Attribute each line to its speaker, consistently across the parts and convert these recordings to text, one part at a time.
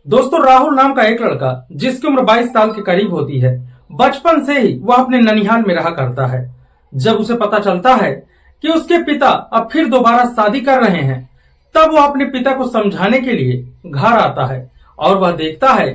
Speaker 1: दोस्तों राहुल नाम का एक लड़का जिसकी उम्र 22 साल के करीब होती है, बचपन से ही वह अपने ननिहाल में रहा करता है। जब उसे पता चलता है कि उसके पिता अब फिर दोबारा शादी कर रहे हैं, तब वह अपने पिता को समझाने के लिए घर आता है और वह देखता है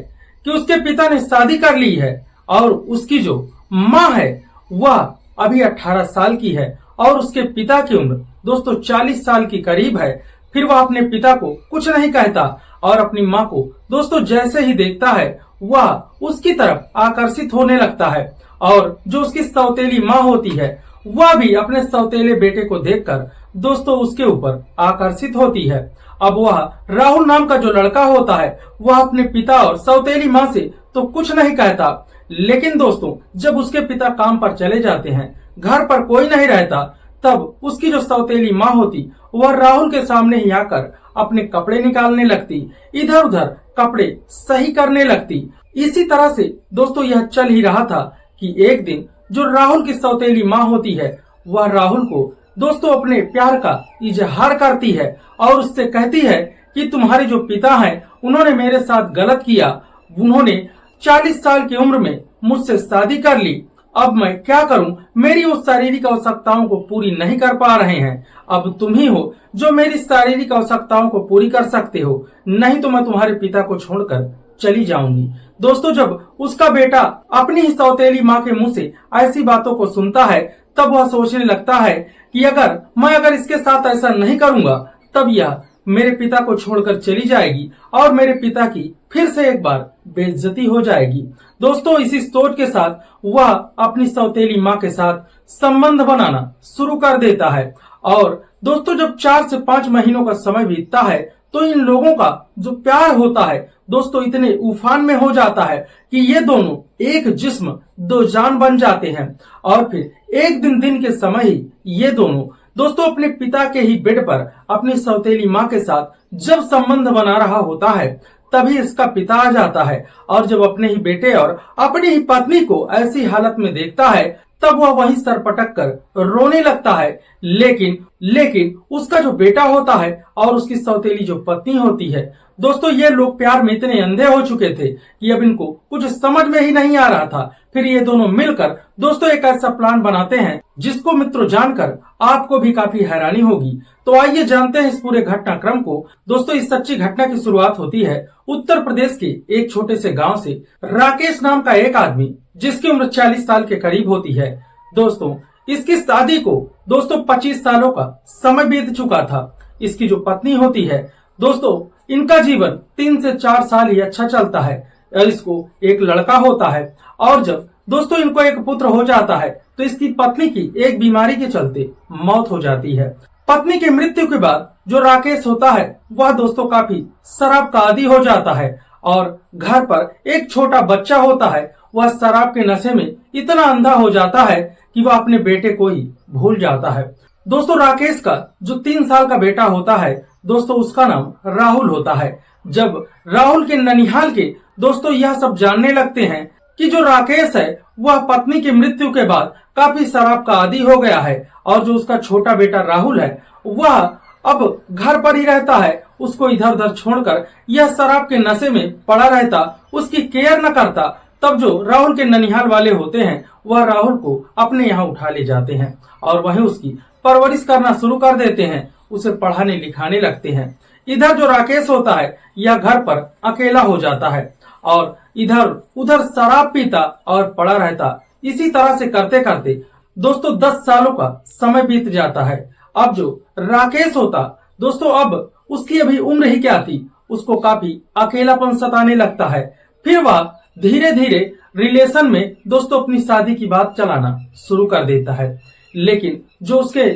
Speaker 1: कि उसके पिता ने शादी कर ली है और उसकी जो माँ है वह अभी 18 साल की है और उसके पिता की उम्र दोस्तों 40 साल की करीब है। फिर वह अपने पिता को कुछ नहीं कहता और अपनी माँ को दोस्तों जैसे ही देखता है वह उसकी तरफ आकर्षित होने लगता है और जो उसकी सौतेली माँ होती है वह भी अपने सौतेले बेटे को देखकर दोस्तों उसके ऊपर आकर्षित होती है। अब वह राहुल नाम का जो लड़का होता है वह अपने पिता और सौतेली माँ से तो कुछ नहीं कहता, लेकिन दोस्तों जब उसके पिता काम पर चले जाते हैं, घर पर कोई नहीं रहता, तब उसकी जो सौतेली माँ होती वह राहुल के सामने ही आकर अपने कपड़े निकालने लगती, इधर उधर कपड़े सही करने लगती। इसी तरह से दोस्तों यह चल ही रहा था कि एक दिन जो राहुल की सौतेली माँ होती है वह राहुल को दोस्तों अपने प्यार का इजहार करती है और उससे कहती है कि तुम्हारे जो पिता हैं उन्होंने मेरे साथ गलत किया, उन्होंने 40 साल की उम्र में मुझसे शादी कर ली, अब मैं क्या करूं, मेरी उस शारीरिक आवश्यकताओं को पूरी नहीं कर पा रहे हैं, अब तुम ही हो जो मेरी शारीरिक आवश्यकताओं को पूरी कर सकते हो, नहीं तो मैं तुम्हारे पिता को छोड़कर चली जाऊंगी। दोस्तों जब उसका बेटा अपनी ही सौतेली माँ के मुंह से ऐसी बातों को सुनता है तब वह सोचने लगता है कि अगर इसके साथ ऐसा नहीं करूंगा तब यह मेरे पिता को छोड़कर चली जाएगी और मेरे पिता की फिर से एक बार बेइज्जती हो जाएगी। दोस्तों इसी सोच के साथ वह अपनी सौतेली माँ के साथ संबंध बनाना शुरू कर देता है और दोस्तों जब 4 से 5 महीनों का समय बीतता है तो इन लोगों का जो प्यार होता है दोस्तों इतने उफान में हो जाता है कि ये दोनों एक जिस्म दो जान बन जाते हैं और फिर एक दिन के समय ही ये दोनों दोस्तों अपने पिता के ही बेड पर अपनी सौतेली माँ के साथ जब संबंध बना रहा होता है तभी इसका पिता आ जाता है और जब अपने ही बेटे और अपनी ही पत्नी को ऐसी हालत में देखता है तब वह वहीं सर पटक कर रोने लगता है। लेकिन उसका जो बेटा होता है और उसकी सौतेली जो पत्नी होती है दोस्तों ये लोग प्यार में इतने अंधे हो चुके थे कि अब इनको कुछ समझ में ही नहीं आ रहा था। फिर ये दोनों मिलकर दोस्तों एक ऐसा प्लान बनाते हैं जिसको मित्रों जानकर आपको भी काफी हैरानी होगी। तो आइए जानते हैं इस पूरे घटनाक्रम को। दोस्तों इस सच्ची घटना की शुरुआत होती है उत्तर प्रदेश के एक छोटे से गांव से। राकेश नाम का एक आदमी जिसकी उम्र 40 साल के करीब होती है। दोस्तों इसकी शादी को दोस्तों 25 सालों का समय बीत चुका था। इसकी जो पत्नी होती है दोस्तों इनका जीवन 3 से 4 साल ही अच्छा चलता है। इसको एक लड़का होता है और जब दोस्तों इनको एक पुत्र हो जाता है तो इसकी पत्नी की एक बीमारी के चलते मौत हो जाती है। पत्नी की मृत्यु के बाद जो राकेश होता है वह दोस्तों काफी शराब का आदी हो जाता है और घर पर एक छोटा बच्चा होता है वह शराब के नशे में इतना अंधा हो जाता है कि वह अपने बेटे को ही भूल जाता है। दोस्तों राकेश का जो 3 साल का बेटा होता है दोस्तों उसका नाम राहुल होता है। जब राहुल के ननिहाल के दोस्तों यह सब जानने लगते हैं कि जो राकेश है वह पत्नी की मृत्यु के बाद काफी शराब का आदी हो गया है और जो उसका छोटा बेटा राहुल है वह अब घर पर ही रहता है, उसको इधर उधर छोड़कर यह शराब के नशे में पड़ा रहता, उसकी केयर न करता, तब जो राहुल के ननिहाल वाले होते हैं वह राहुल को अपने यहाँ उठा ले जाते हैं और वहीं उसकी परवरिश करना शुरू कर देते हैं, उसे पढ़ाने लिखाने लगते हैं। इधर जो राकेश होता है यह घर पर अकेला हो जाता है और इधर उधर शराब पीता और पड़ा रहता। इसी तरह से करते करते दोस्तों 10 सालों का समय बीत जाता है। अब जो राकेश होता दोस्तों अब उसकी अभी उम्र ही क्या थी, उसको काफी अकेलापन सताने लगता है। फिर वह धीरे धीरे रिलेशन में दोस्तों अपनी शादी की बात चलाना शुरू कर देता है, लेकिन जो उसके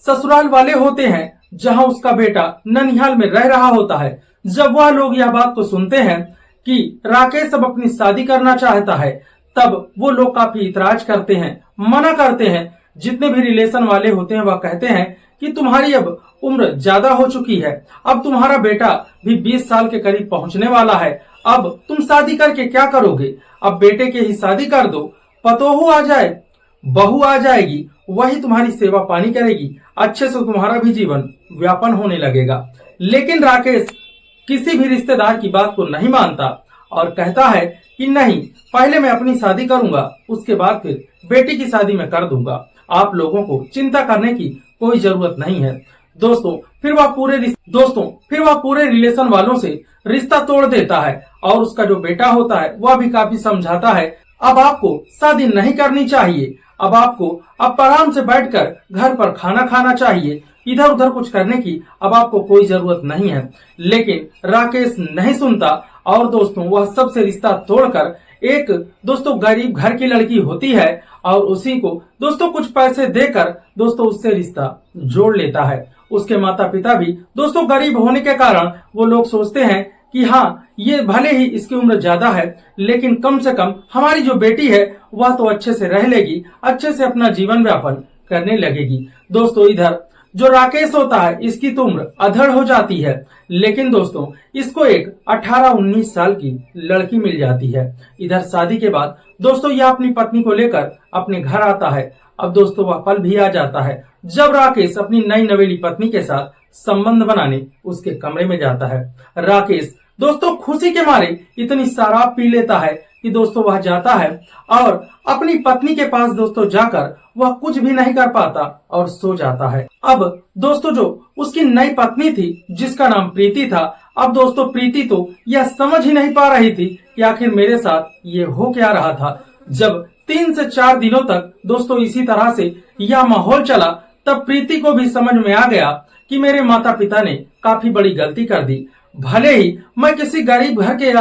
Speaker 1: ससुराल वाले होते हैं जहां उसका बेटा ननिहाल में रह रहा होता है, जब वह लोग यह बात को सुनते हैं कि राकेश अब अपनी शादी करना चाहता है तब वो लोग काफी इतराज करते हैं, मना करते हैं। जितने भी रिलेशन वाले होते हैं वह कहते हैं कि तुम्हारी अब उम्र ज्यादा हो चुकी है, अब तुम्हारा बेटा भी 20 साल के करीब पहुंचने वाला है, अब तुम शादी करके क्या करोगे, अब बेटे के ही शादी कर दो, पतोहू आ जाए, बहू आ जाएगी, वही तुम्हारी सेवा पानी करेगी, अच्छे से तुम्हारा भी जीवन व्यापन होने लगेगा। लेकिन राकेश किसी भी रिश्तेदार की बात को नहीं मानता और कहता है कि नहीं, पहले मैं अपनी शादी करूंगा, उसके बाद फिर बेटी की शादी मैं कर दूंगा। आप लोगों को चिंता करने की कोई जरूरत नहीं है। दोस्तों फिर वह पूरे रिलेशन वालों से रिश्ता तोड़ देता है और उसका जो बेटा होता है वह भी काफी समझाता है, अब आपको शादी नहीं करनी चाहिए, अब आपको अब आराम से बैठकर घर पर खाना खाना चाहिए, इधर उधर कुछ करने की अब आपको कोई जरूरत नहीं है। लेकिन राकेश नहीं सुनता और दोस्तों वह सबसे रिश्ता तोड़कर एक दोस्तों गरीब घर की लड़की होती है और उसी को दोस्तों कुछ पैसे देकर दोस्तों उससे रिश्ता जोड़ लेता है। उसके माता पिता भी दोस्तों गरीब होने के कारण वो लोग सोचते हैं कि हाँ, ये भले ही इसकी उम्र ज्यादा है लेकिन कम से कम हमारी जो बेटी है वह तो अच्छे से रह लेगी, अच्छे से अपना जीवन व्यापन करने लगेगी। दोस्तों इधर जो राकेश होता है इसकी तो उम्र अधड़ हो जाती है, लेकिन दोस्तों इसको एक 18-19 साल की लड़की मिल जाती है। इधर शादी के बाद दोस्तों यह अपनी पत्नी को लेकर अपने घर आता है। अब दोस्तों वह पल भी आ जाता है जब राकेश अपनी नई नवेली पत्नी के साथ संबंध बनाने उसके कमरे में जाता है। राकेश दोस्तों खुशी के मारे इतनी शराब पी लेता है कि दोस्तों वह जाता है और अपनी पत्नी के पास दोस्तों जाकर वह कुछ भी नहीं कर पाता और सो जाता है। अब दोस्तों जो उसकी नई पत्नी थी जिसका नाम प्रीति था, अब दोस्तों प्रीति तो यह समझ ही नहीं पा रही थी कि आखिर मेरे साथ ये हो क्या रहा था। जब 3 से 4 दिनों तक दोस्तों इसी तरह से यह माहौल चला, तब प्रीति को भी समझ में आ गया कि मेरे माता पिता ने काफी बड़ी गलती कर दी। भले ही मैं किसी गरीब घर के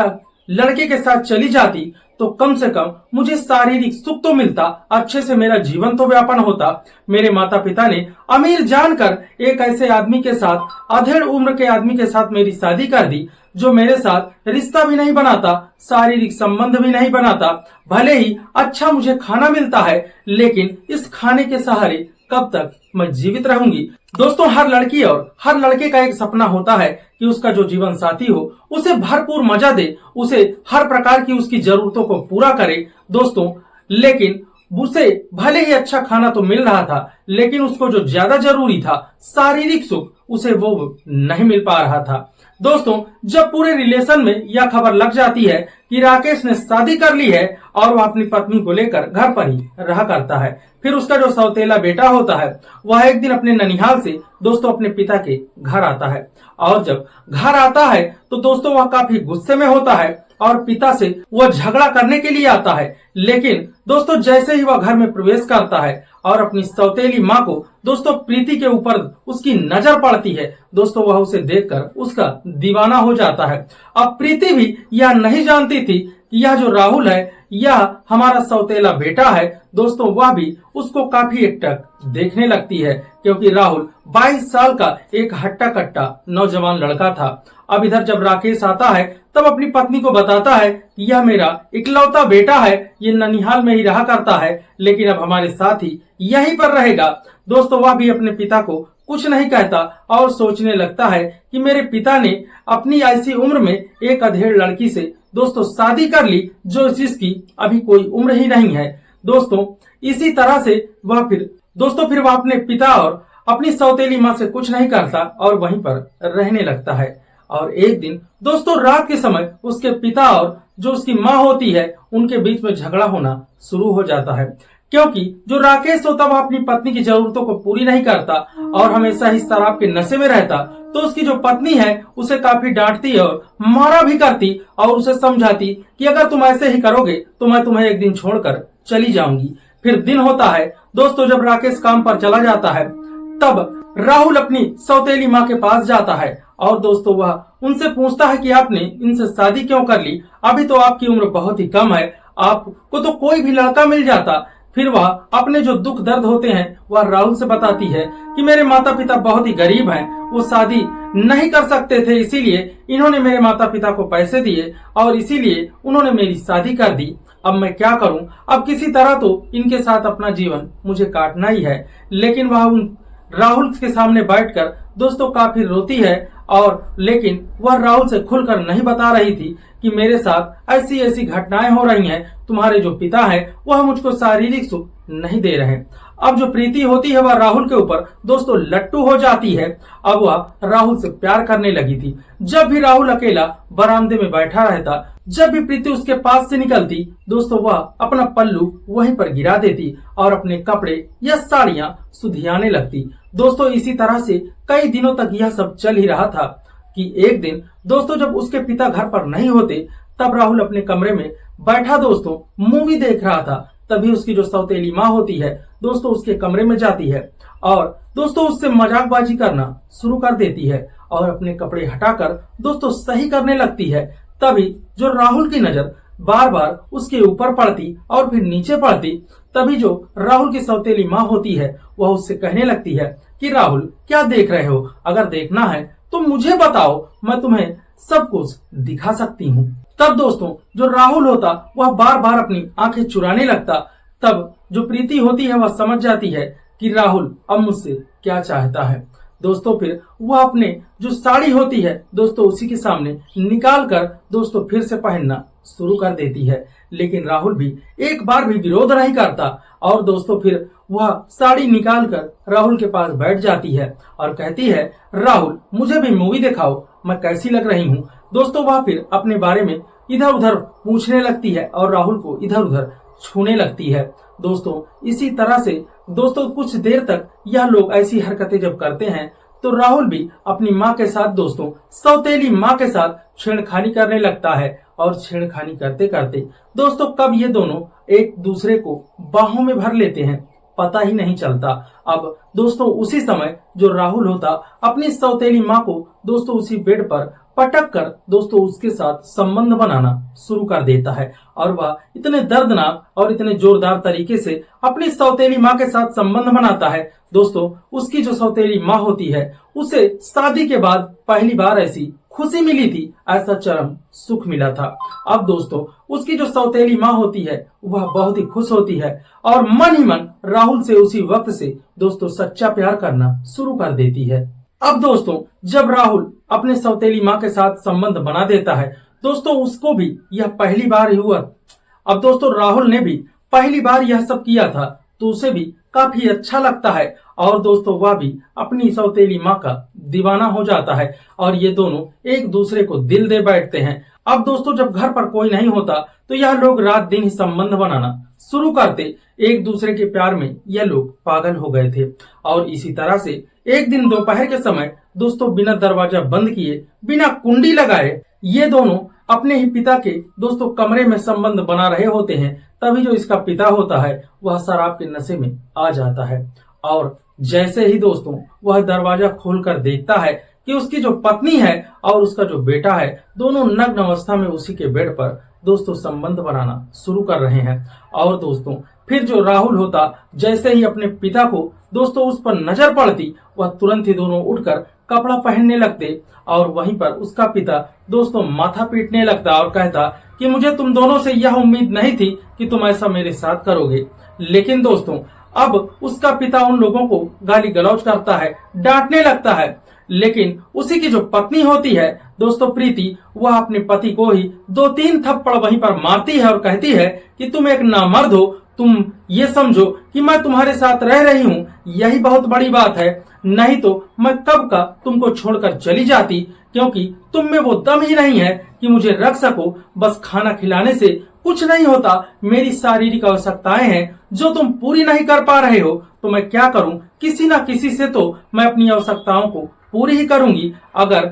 Speaker 1: लड़के के साथ चली जाती तो कम से कम मुझे शारीरिक सुख तो मिलता, अच्छे से मेरा जीवन तो व्यापन होता। मेरे माता पिता ने अमीर जानकर एक ऐसे आदमी के साथ, अधेड़ उम्र के आदमी के साथ मेरी शादी कर दी जो मेरे साथ रिश्ता भी नहीं बनाता, शारीरिक संबंध भी नहीं बनाता। भले ही अच्छा मुझे खाना मिलता है लेकिन इस खाने के सहारे कब तक मैं जीवित रहूंगी। दोस्तों हर लड़की और हर लड़के का एक सपना होता है कि उसका जो जीवन साथी हो उसे भरपूर मजा दे, उसे हर प्रकार की उसकी जरूरतों को पूरा करे दोस्तों। लेकिन उसे भले ही अच्छा खाना तो मिल रहा था लेकिन उसको जो ज्यादा जरूरी था शारीरिक सुख, उसे वो नहीं मिल पा रहा था। दोस्तों जब पूरे रिलेशन में यह खबर लग जाती है कि राकेश ने शादी कर ली है और वह अपनी पत्नी को लेकर घर पर ही रहा करता है, फिर उसका जो सौतेला बेटा होता है वह एक दिन अपने ननिहाल से दोस्तों अपने पिता के घर आता है। और जब घर आता है तो दोस्तों वह काफी गुस्से में होता है और पिता से वह झगड़ा करने के लिए आता है। लेकिन दोस्तों जैसे ही वह घर में प्रवेश करता है और अपनी सौतेली माँ को दोस्तों प्रीति के ऊपर उसकी नजर पड़ती है, दोस्तों वह उसे देखकर उसका दीवाना हो जाता है। अब प्रीति भी यह नहीं जानती थी कि यह जो राहुल है यह हमारा सौतेला बेटा है। दोस्तों वह भी उसको काफी एकटक देखने लगती है क्योंकि राहुल 22 साल का एक हट्टा कट्टा नौजवान लड़का था। अब इधर जब राकेश आता है तब अपनी पत्नी को बताता है कि यह मेरा इकलौता बेटा है, ये ननिहाल में ही रहा करता है लेकिन अब हमारे साथ ही यहीं पर रहेगा। दोस्तों वह भी अपने पिता को कुछ नहीं कहता और सोचने लगता है कि मेरे पिता ने अपनी ऐसी उम्र में एक अधेड़ लड़की से दोस्तों शादी कर ली जो जिसकी अभी कोई उम्र ही नहीं है। दोस्तों इसी तरह से वह फिर वह अपने पिता और अपनी सौतेली माँ से कुछ नहीं करता और वहीं पर रहने लगता है। और एक दिन दोस्तों रात के समय उसके पिता और जो उसकी माँ होती है उनके बीच में झगड़ा होना शुरू हो जाता है क्योंकि जो राकेश होता वह अपनी पत्नी की जरूरतों को पूरी नहीं करता और हमेशा ही शराब के नशे में रहता। तो उसकी जो पत्नी है उसे काफी डांटती और मारा भी करती और उसे समझाती कि अगर तुम ऐसे ही करोगे तो मैं तुम्हें एक दिन छोड़कर चली जाऊंगी। फिर दिन होता है दोस्तों जब राकेश काम पर चला जाता है तब राहुल अपनी सौतेली माँ के पास जाता है और दोस्तों वह उनसे पूछता है कि आपने इनसे शादी क्यों कर ली, अभी तो आपकी उम्र बहुत ही कम है, आपको तो कोई भी लड़का मिल जाता। फिर वह अपने जो दुख दर्द होते हैं वह राहुल से बताती है कि मेरे माता पिता बहुत ही गरीब हैं, वो शादी नहीं कर सकते थे, इसीलिए इन्होंने मेरे माता पिता को पैसे दिए और इसीलिए उन्होंने मेरी शादी कर दी। अब मैं क्या करूं, अब किसी तरह तो इनके साथ अपना जीवन मुझे काटना ही है। लेकिन वह उन राहुल के सामने बैठकर दोस्तों काफी रोती है और लेकिन वह राहुल से खुलकर नहीं बता रही थी कि मेरे साथ ऐसी ऐसी घटनाएं हो रही हैं, तुम्हारे जो पिता हैं वह मुझको शारीरिक सुख नहीं दे रहे। अब जो प्रीति होती है वह राहुल के ऊपर दोस्तों लट्टू हो जाती है। अब वह राहुल से प्यार करने लगी थी। जब भी राहुल अकेला बरामदे में बैठा रहता, जब भी प्रीति उसके पास से निकलती दोस्तों वह अपना पल्लू वहीं पर गिरा देती और अपने कपड़े या साड़ियां सुधियाने लगती। दोस्तों इसी तरह से कई दिनों तक यह सब चल ही रहा था कि एक दिन दोस्तों जब उसके पिता घर पर नहीं होते, तब राहुल अपने कमरे में बैठा दोस्तों मूवी देख रहा था। तभी उसकी जो सौतेली माँ होती है दोस्तों उसके कमरे में जाती है और दोस्तों उससे मजाकबाजी करना शुरू कर देती है और अपने कपड़े हटाकर दोस्तों सही करने लगती है। तभी जो राहुल की नजर बार बार उसके ऊपर पड़ती और फिर नीचे पड़ती, तभी जो राहुल की सौतेली माँ होती है वह उससे कहने लगती है कि राहुल क्या देख रहे हो, अगर देखना है तो मुझे बताओ, मैं तुम्हें सब कुछ दिखा सकती हूँ। तब दोस्तों जो राहुल होता वह बार बार अपनी आंखें चुराने लगता। तब जो प्रीति होती है वह समझ जाती है कि राहुल अब मुझसे क्या चाहता है। दोस्तों फिर वह अपने जो साड़ी होती है दोस्तों उसी के सामने निकाल कर दोस्तों फिर से पहनना शुरू कर देती है, लेकिन राहुल भी एक बार भी विरोध नहीं करता और दोस्तों फिर वह साड़ी निकाल कर राहुल के पास बैठ जाती है और कहती है राहुल मुझे भी मूवी दिखाओ, मैं कैसी लग रही हूँ। दोस्तों वह फिर अपने बारे में इधर उधर पूछने लगती है और राहुल को इधर उधर छूने लगती है। दोस्तों इसी तरह से दोस्तों कुछ देर तक यह लोग ऐसी हरकतें जब करते हैं तो राहुल भी अपनी माँ के साथ दोस्तों सौतेली माँ के साथ छेड़खानी करने लगता है और छेड़खानी करते करते दोस्तों कब ये दोनों एक दूसरे को बाहों में भर लेते हैं पता ही नहीं चलता। अब दोस्तों उसी समय जो राहुल होता अपनी सौतेली माँ को दोस्तों उसी बेड पर पटक कर दोस्तों उसके साथ संबंध बनाना शुरू कर देता है और वह इतने दर्दनाक और इतने जोरदार तरीके से अपनी सौतेली माँ के साथ संबंध बनाता है। दोस्तों उसकी जो सौतेली माँ होती है उसे शादी के बाद पहली बार ऐसी खुशी मिली थी, ऐसा चरम सुख मिला था। अब दोस्तों उसकी जो सौतेली माँ होती है वह बहुत ही खुश होती है और मन ही मन राहुल से उसी वक्त से दोस्तों सच्चा प्यार करना शुरू कर देती है। अब दोस्तों जब राहुल अपने सौतेली माँ के साथ संबंध बना देता है दोस्तों उसको भी यह पहली बार ही हुआ। अब दोस्तों राहुल ने भी पहली बार यह सब किया था तो उसे भी काफी अच्छा लगता है और दोस्तों वह भी अपनी सौतेली माँ का दीवाना हो जाता है और ये दोनों एक दूसरे को दिल दे बैठते हैं। अब दोस्तों जब घर पर कोई नहीं होता तो यह लोग रात दिन ही संबंध बनाना शुरू करते। एक दूसरे के प्यार में यह लोग पागल हो गए थे और इसी तरह से एक दिन दोपहर के समय दोस्तों बिना दरवाजा बंद किए बिना कुंडी लगाए ये दोनों अपने ही पिता के दोस्तों कमरे में संबंध बना रहे होते हैं। तभी जो इसका पिता होता है वह शराब के नशे में आ जाता है और जैसे ही दोस्तों वह दरवाजा खोलकर देखता है कि उसकी जो पत्नी है और उसका जो बेटा है दोनों नग्न अवस्था में उसी के बेड पर दोस्तों संबंध बनाना शुरू कर रहे हैं। और दोस्तों फिर जो राहुल होता जैसे ही अपने पिता को दोस्तों उस पर नजर पड़ती वह तुरंत ही दोनों उठकर कपड़ा पहनने लगते और वहीं पर उसका पिता दोस्तों माथा पीटने लगता और कहता कि मुझे तुम दोनों से यह उम्मीद नहीं थी कि तुम ऐसा मेरे साथ करोगे। लेकिन दोस्तों अब उसका पिता उन लोगों को गाली गलौज करता है, डांटने लगता है, लेकिन उसी की जो पत्नी होती है दोस्तों प्रीति वह अपने पति को ही 2-3 थप्पड़ वहीं पर मारती है और कहती है कि तुम एक नामर्द हो, तुम ये समझो कि मैं तुम्हारे साथ रह रही हूँ यही बहुत बड़ी बात है, नहीं तो मैं कब का तुमको छोड़कर चली जाती, क्योंकि तुम में वो दम ही नहीं है कि मुझे रख सको। बस खाना खिलाने से कुछ नहीं होता, मेरी शारीरिक आवश्यकताएं हैं जो तुम पूरी नहीं कर पा रहे हो तो मैं क्या करूं, किसी ना किसी से तो मैं अपनी आवश्यकताओं को पूरी ही करूंगी। अगर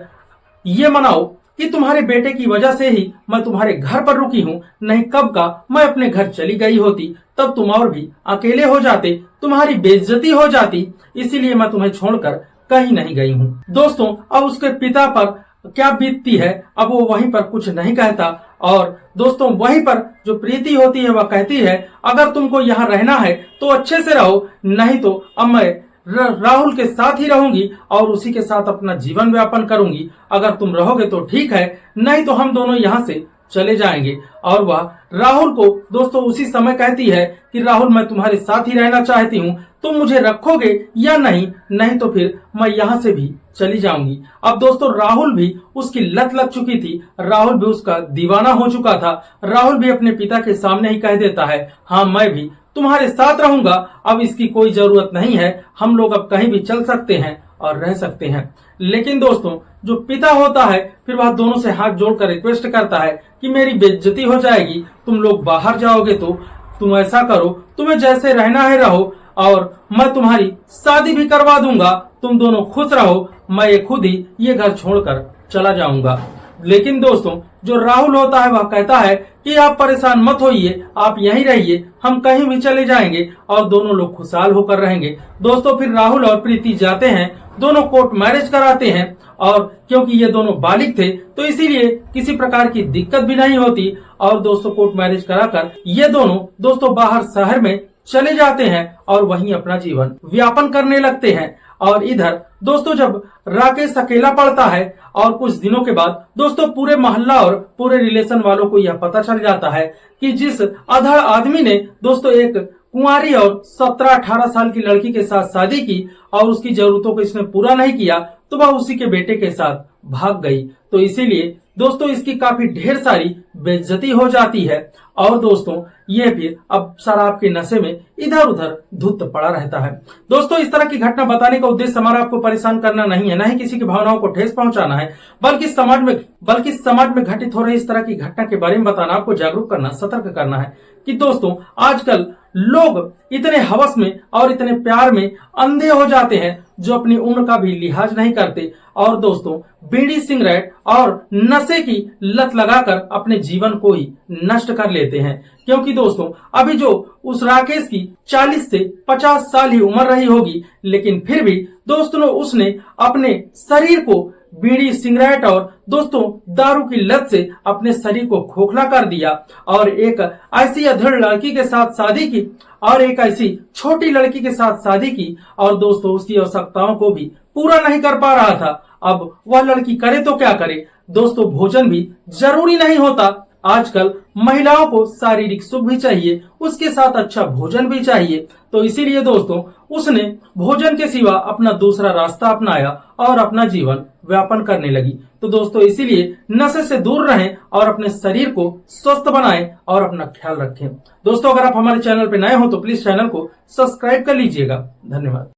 Speaker 1: ये मनाओ कि तुम्हारे बेटे की वजह से ही मैं तुम्हारे घर पर रुकी हूँ, नहीं कब का मैं अपने घर चली गई होती, तब तुम और भी अकेले हो जाते, तुम्हारी बेइज्जती हो जाती, इसीलिए मैं तुम्हें छोड़कर कहीं नहीं गई हूँ। दोस्तों अब उसके पिता पर क्या बीतती है अब वो वहीं पर कुछ नहीं कहता और दोस्तों वहीं पर जो प्रीति होती है वह कहती है अगर तुमको यहाँ रहना है तो अच्छे से रहो, नहीं तो अब मैं राहुल के साथ ही रहूंगी और उसी के साथ अपना जीवन व्यापन करूंगी। अगर तुम रहोगे तो ठीक है, नहीं तो हम दोनों यहाँ से चले जाएंगे। और वह राहुल को दोस्तों उसी समय कहती है कि राहुल मैं तुम्हारे साथ ही रहना चाहती हूँ, तुम मुझे रखोगे या नहीं, नहीं तो फिर मैं यहाँ से भी चली जाऊंगी। अब दोस्तों राहुल भी उसकी लत लग चुकी थी, राहुल भी उसका दीवाना हो चुका था। राहुल भी अपने पिता के सामने ही कह देता है हाँ मैं भी तुम्हारे साथ रहूंगा, अब इसकी कोई जरूरत नहीं है, हम लोग अब कहीं भी चल सकते हैं और रह सकते हैं। लेकिन दोस्तों जो पिता होता है फिर वह दोनों से हाथ जोड़कर रिक्वेस्ट करता है कि मेरी बेइज्जती हो जाएगी, तुम लोग बाहर जाओगे तो तुम ऐसा करो, तुम्हें जैसे रहना है रहो और मैं तुम्हारी शादी भी करवा दूंगा, तुम दोनों खुश रहो, मैं ये खुद ही ये घर छोड़कर चला जाऊंगा। लेकिन दोस्तों जो राहुल होता है वह कहता है कि आप परेशान मत होइए, आप यहीं रहिए, हम कहीं भी चले जाएंगे और दोनों लोग खुशहाल होकर रहेंगे। दोस्तों फिर राहुल और प्रीति जाते हैं, दोनों कोर्ट मैरिज कराते हैं और क्योंकि ये दोनों बालिग थे तो इसीलिए किसी प्रकार की दिक्कत भी नहीं होती और दोस्तों कोर्ट मैरिज कराकर ये दोनों दोस्तों बाहर शहर में चले जाते हैं और वहीं अपना जीवन व्यापन करने लगते हैं। और इधर दोस्तों जब राकेश अकेला पड़ता है और कुछ दिनों के बाद दोस्तों पूरे मोहल्ला और पूरे रिलेशन वालों को यह पता चल जाता है कि जिस अधड़ आदमी ने दोस्तों एक कुंवारी और 17-18 साल की लड़की के साथ शादी की और उसकी जरूरतों को इसने पूरा नहीं किया तो वह उसी के बेटे के साथ भाग गई। तो इसीलिए दोस्तों इसकी काफी ढेर सारी बेइज्जती हो जाती है और दोस्तों ये फिर अब शराब के नशे में इधर उधर धुत पड़ा रहता है। दोस्तों इस तरह की घटना बताने का उद्देश्य हमारा आपको परेशान करना नहीं है, न ही किसी की भावनाओं को ठेस पहुंचाना है, बल्कि समाज में घटित हो रही इस तरह की घटना के बारे में बताना, आपको जागरूक करना, सतर्क करना है कि दोस्तों आजकल लोग इतने हवस में और इतने प्यार में अंधे हो जाते हैं जो अपनी उम्र का भी लिहाज नहीं करते और दोस्तों बीड़ी सिगरेट और नशे की लत लगाकर अपने जीवन को ही नष्ट कर लेते हैं। क्योंकि दोस्तों अभी जो उस राकेश की 40 से 50 साल ही उम्र रही होगी, लेकिन फिर भी दोस्तों उसने अपने शरीर को बीड़ी सिगरेट और दोस्तों दारू की लत से अपने शरीर को खोखला कर दिया और एक ऐसी अधड़ लड़की के साथ शादी की और एक ऐसी छोटी लड़की के साथ शादी की और दोस्तों उसकी आवश्यकताओं को भी पूरा नहीं कर पा रहा था। अब वह लड़की करे तो क्या करे दोस्तों, भोजन भी जरूरी नहीं होता, आजकल महिलाओं को शारीरिक सुख भी चाहिए, उसके साथ अच्छा भोजन भी चाहिए। तो इसीलिए दोस्तों उसने भोजन के सिवा अपना दूसरा रास्ता अपनाया और अपना जीवन व्यापन करने लगी। तो दोस्तों इसीलिए नशे से दूर रहें और अपने शरीर को स्वस्थ बनाएं और अपना ख्याल रखें। दोस्तों अगर आप हमारे चैनल पर नए हो तो प्लीज चैनल को सब्सक्राइब कर लीजिएगा। धन्यवाद।